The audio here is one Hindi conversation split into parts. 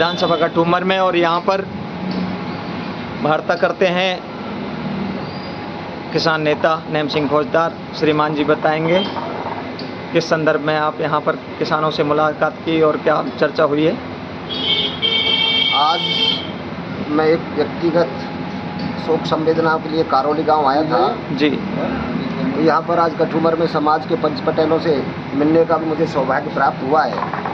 विधानसभा का ठूमर में, और यहाँ पर वार्ता करते हैं किसान नेता नेम सिंह फौजदार। श्रीमान जी बताएंगे किस संदर्भ में आप यहाँ पर किसानों से मुलाकात की और क्या चर्चा हुई है। आज मैं एक व्यक्तिगत शोक संवेदना के लिए करौली गांव आया था जी। तो यहाँ पर आज कठूमर में समाज के पंच पटेलों से मिलने का भी मुझे सौभाग्य प्राप्त हुआ है।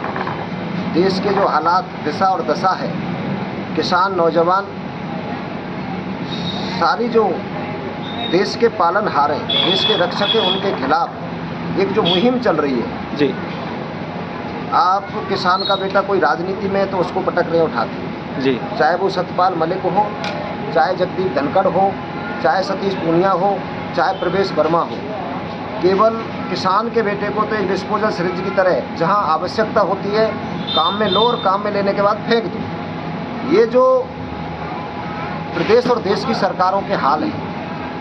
देश के जो हालात, दिशा और दशा है, किसान, नौजवान, सारी जो देश के पालनहार हैं, देश के रक्षक हैं, उनके खिलाफ एक जो मुहिम चल रही है जी। आप किसान का बेटा कोई राजनीति में है तो उसको पटक रहे उठाते जी। चाहे वो सतपाल मलिक हो, चाहे जगदीप धनखड़ हो, चाहे सतीश पूनिया हो, चाहे प्रवेश वर्मा हो। केवल किसान के बेटे को तो एक डिस्पोजल सिरिंज की तरह जहां आवश्यकता होती है काम में लो और काम में लेने के बाद फेंक दो। ये जो प्रदेश और देश की सरकारों के हाल है,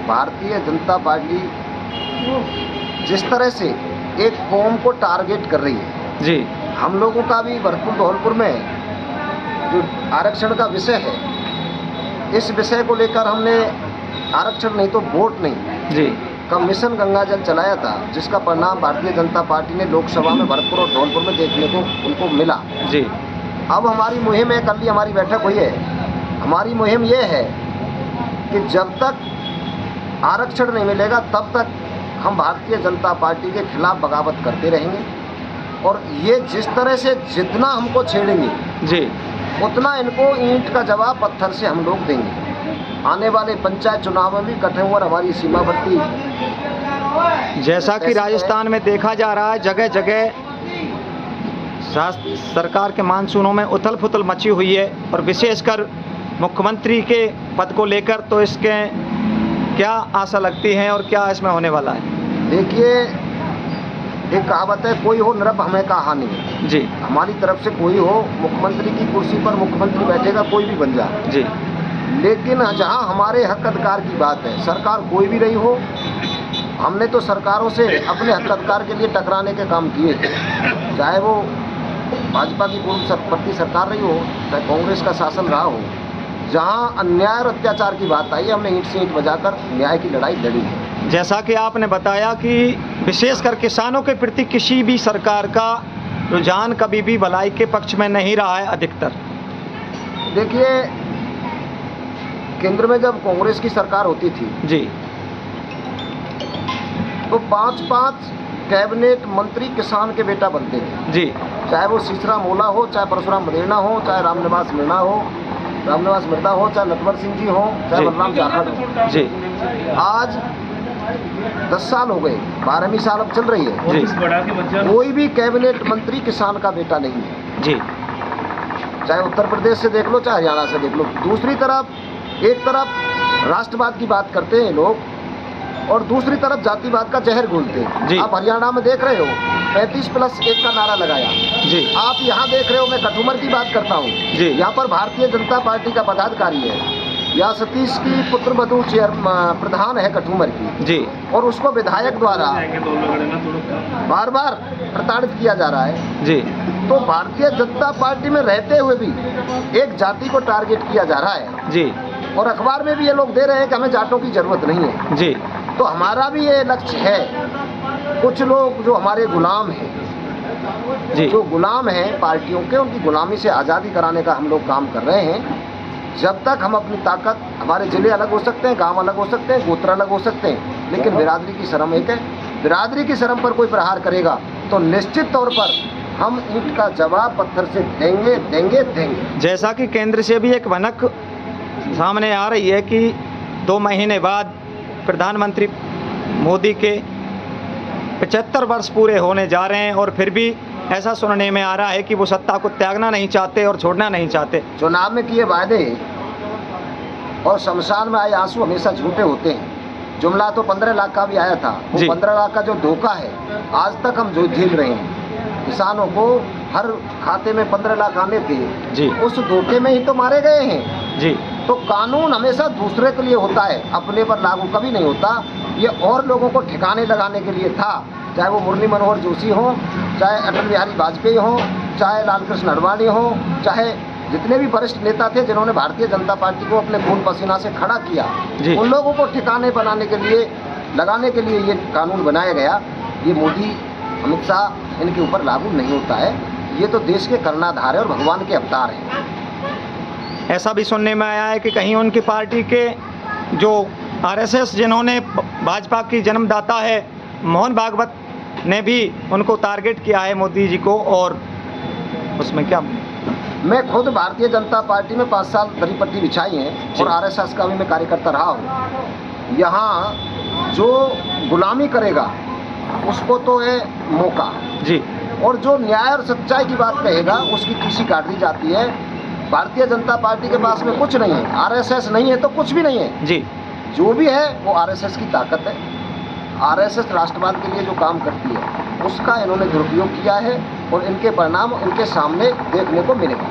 भारतीय जनता पार्टी जिस तरह से एक कौम को टारगेट कर रही है जी। हम लोगों का भी भरतपुर धौलपुर में जो आरक्षण का विषय है, इस विषय को लेकर हमने आरक्षण नहीं तो वोट नहीं जी का मिशन गंगा जल चलाया था, जिसका परिणाम भारतीय जनता पार्टी ने लोकसभा में भरतपुर और धौलपुर में देखने को उनको मिला जी। अब हमारी मुहिम है, कल ही हमारी बैठक हुई है, हमारी मुहिम ये है कि जब तक आरक्षण नहीं मिलेगा तब तक हम भारतीय जनता पार्टी के खिलाफ बगावत करते रहेंगे। और ये जिस तरह से जितना हमको छेड़ेंगे जी, उतना इनको ईंट का जवाब पत्थर से हम लोग देंगे। आने वाले पंचायत चुनाव में भी कठुआ हमारी सीमावर्ती, जैसा कि राजस्थान में देखा जा रहा है, जगह जगह सरकार के मानसूनों में उथल पुथल मची हुई है, और विशेषकर मुख्यमंत्री के पद को लेकर, तो इसके क्या आशा लगती है और क्या इसमें होने वाला है? देखिए, एक कहावत है, कोई हो नरब हमें कहा नहीं जी। हमारी तरफ से कोई हो, मुख्यमंत्री की कुर्सी पर मुख्यमंत्री बैठेगा, कोई भी बन जाए जी। लेकिन जहां हमारे हक अधिकार की बात है, सरकार कोई भी रही हो, हमने तो सरकारों से अपने हक अधिकार के लिए टकराने के काम किए, चाहे वो भाजपा की पूर्ववर्ती सरकार रही हो, चाहे कांग्रेस का शासन रहा हो। जहां अन्याय और अत्याचार की बात आई, हमने ईंट से ईंट बजाकर न्याय की लड़ाई लड़ी है। जैसा कि आपने बताया कि विशेषकर किसानों के प्रति किसी भी सरकार का रुझान कभी भी भलाई के पक्ष में नहीं रहा है अधिकतर। देखिए, केंद्र में जब कांग्रेस की सरकार होती थी जी, तो 5-5 कैबिनेट मंत्री किसान के बेटा बनते थे जी। चाहे वो सीसरा मोला हो, चाहे परशुराम मदेना हो, चाहे रामनिवास मिर्णा हो, रामनिवास मिर्धा हो, चाहे नटवर सिंह जी हो, चाहे बलराम जाखड़ हो जी। आज 10 साल हो गए, 12वीं साल अब चल रही है जी। कोई भी कैबिनेट मंत्री किसान का बेटा नहीं है जी। चाहे उत्तर प्रदेश से देख लो, चाहे हरियाणा से देख लो। दूसरी तरफ, एक तरफ राष्ट्रवाद की बात करते हैं लोग और दूसरी तरफ जातिवाद का जहर घोलते हैं। आप हरियाणा में देख रहे हो 35+1 का नारा लगाया जी। आप यहाँ देख रहे हो, मैं कठुमर की बात करता हूँ जी। यहाँ पर भारतीय जनता पार्टी का पदाधिकारी है, या सतीश की पुत्रवधू प्रधान है कठुमर की जी, और उसको विधायक द्वारा बार बार प्रताड़ित किया जा रहा है जी। तो भारतीय जनता पार्टी में रहते हुए भी एक जाति को टारगेट किया जा रहा है जी। और अखबार में भी ये लोग दे रहे हैं कि हमें जाटों की जरूरत नहीं है जी। तो हमारा भी ये लक्ष्य है। कुछ लोग जो हमारे गुलाम हैं जी, जो गुलाम हैं पार्टियों के, उनकी गुलामी से आज़ादी कराने का हम लोग काम कर रहे हैं। जब तक हम अपनी ताकत, हमारे ज़िले अलग हो सकते हैं, गांव अलग हो सकते हैं, गोत्र अलग हो सकते हैं, लेकिन बिरादरी की शर्म एक है। बिरादरी की शर्म पर कोई प्रहार करेगा तो निश्चित तौर पर हम ईंट का जवाब पत्थर से देंगे देंगे देंगे। जैसा कि केंद्र से भी एक भनक सामने आ रही है कि 2 महीने बाद प्रधानमंत्री मोदी के 75 वर्ष पूरे होने जा रहे हैं, और फिर भी ऐसा सुनने में आ रहा है कि वो सत्ता को त्यागना नहीं चाहते और छोड़ना नहीं चाहते। चुनाव में किए वायदे और शमशान में आए आंसू हमेशा झूठे होते हैं। जुमला तो 15 लाख का भी आया था, वो 15 लाख का जो धोखा है आज तक हम जो झेल रहे हैं। किसानों को हर खाते में 15 लाख आने थे जी, उस धोखे में ही तो मारे गए हैं जी। तो कानून हमेशा दूसरे के लिए होता है, अपने पर लागू कभी नहीं होता। ये और लोगों को ठिकाने लगाने के लिए था, चाहे वो मुरली मनोहर जोशी हो, चाहे अटल बिहारी वाजपेयी हो, चाहे लालकृष्ण आडवाणी हो, चाहे जितने भी वरिष्ठ नेता थे जिन्होंने भारतीय जनता पार्टी को अपने खून पसीना से खड़ा किया, जी। उन लोगों को ठिकाने बनाने के लिए, लगाने के लिए ये कानून बनाया गया। ये मोदी, अमित शाह इनके ऊपर लागू नहीं होता है। ये तो देश के कर्णाधार है और भगवान के अवतार हैं। ऐसा भी सुनने में आया है कि कहीं उनकी पार्टी के जो आरएसएस, जिन्होंने भाजपा की जन्मदाता है मोहन भागवत, ने भी उनको टारगेट किया है मोदी जी को, और उसमें क्या? मैं खुद भारतीय जनता पार्टी में 5 साल दरी पट्टी बिछाई है और आरएसएस का भी मैं कार्यकर्ता रहा हूँ। यहाँ जो गुलामी करेगा उसको तो है मौका जी। और जो न्याय और सच्चाई की बात कहेगा उसकी तीसी काट दी जाती है। भारतीय जनता पार्टी के पास में कुछ नहीं है, आरएसएस नहीं है तो कुछ भी नहीं है। जी। जो भी है वो आरएसएस की ताकत है। आरएसएस राष्ट्रवाद के लिए जो काम करती है उसका इन्होंने दुरुपयोग किया है और इनके परिणाम इनके सामने देखने को मिलेंगे।